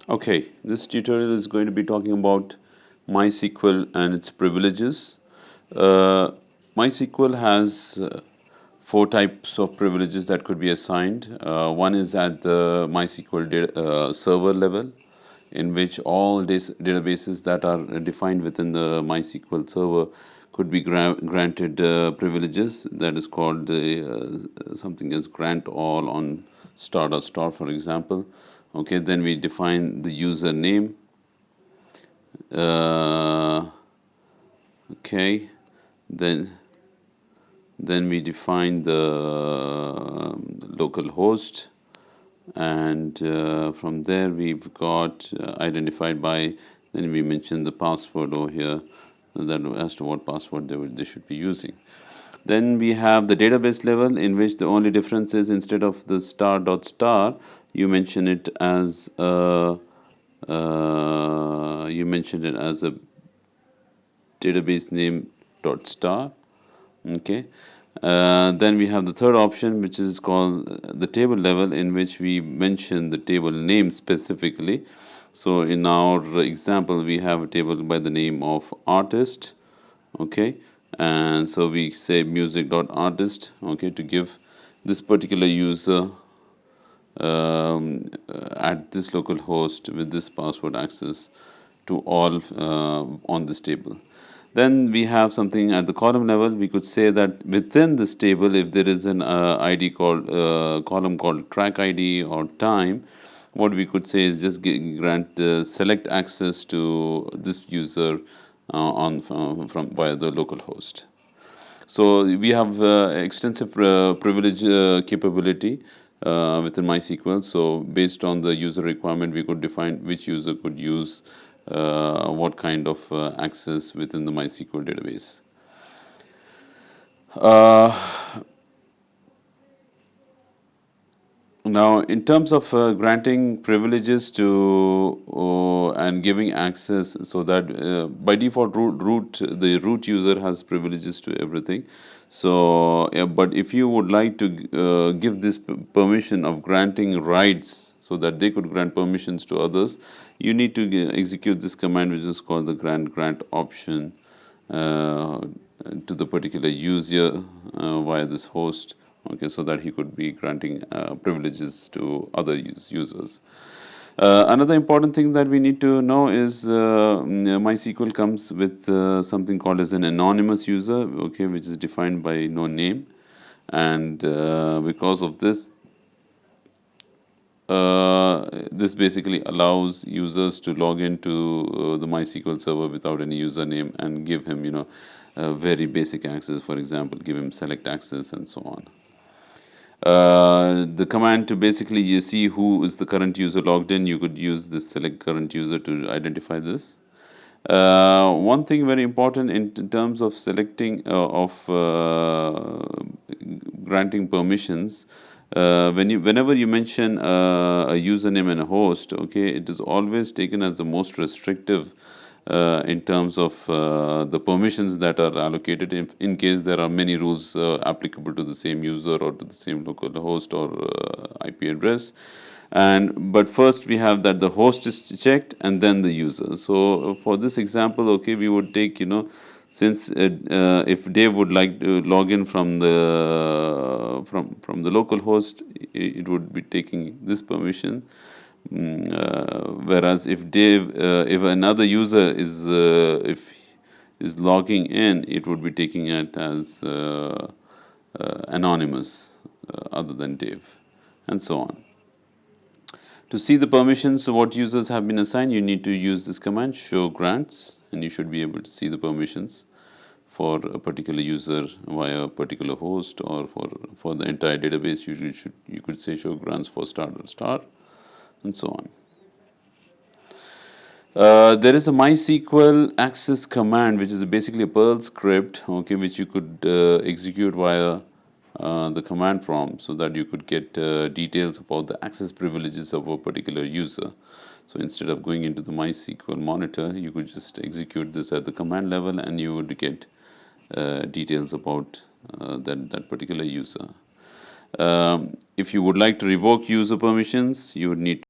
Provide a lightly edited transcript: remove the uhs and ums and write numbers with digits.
Okay, this tutorial is going to be talking about MySQL and its privileges. Uh, MySQL has four types of privileges that could be assigned. One is at the MySQL server level, in which all databases that are defined within the MySQL server could be granted privileges. That is called something as grant all on star, for example. Okay, then we define the username. Okay, then we define the local host, and from there we've got identified by, then we mention the password over here, that as to what password they should be using. Then we have the database level, in which the only difference is, instead of the star, you mention it as a database name dot star. Okay. Then we have the third option, which is called the table level, in which we mention the table name specifically. So in our example, we have a table by the name of artist. Okay, and so we say music.artist. Okay, to give this particular user at this local host with this password access to all on this table. Then we have something at the column level. We could say that within this table, if there is an ID called column called track ID or time, what we could say is just grant select access to this user from via the local host. So we have extensive privilege capability within MySQL. So based on the user requirement, we could define which user could use what kind of access within the MySQL database. Now, in terms of granting privileges to and giving access, so that by default the root user has privileges to everything. So, but if you would like to give this permission of granting rights, so that they could grant permissions to others, you need to execute this command, which is called the grant option to the particular user via this host. Okay, so that he could be granting privileges to other users. Another important thing that we need to know is MySQL comes with something called as an anonymous user, okay, which is defined by no name, and because of this, this basically allows users to log into the MySQL server without any username and give him, very basic access. For example, give him select access and so on. The command to basically you see who is the current user logged in, you could use this select current user to identify this. One thing very important in terms of selecting granting permissions, whenever you mention a username and a host, okay, it is always taken as the most restrictive in terms of the permissions that are allocated in case there are many rules applicable to the same user or to the same local host or IP address. But first we have that the host is checked and then the user. So for this example, okay, we would take, since if Dave would like to log in from the local host, it would be taking this permission. Whereas if another user is logging in, it would be taking it as anonymous, other than Dave, and so on. To see the permissions of what users have been assigned, you need to use this command show grants, and you should be able to see the permissions for a particular user via a particular host, or for the entire database. You could say show grants for star, and so on. There is a MySQL access command, which is basically a Perl script, okay, which you could execute via the command prompt, so that you could get details about the access privileges of a particular user. So instead of going into the MySQL monitor, you could just execute this at the command level, and you would get details about that particular user. If you would like to revoke user permissions, you would need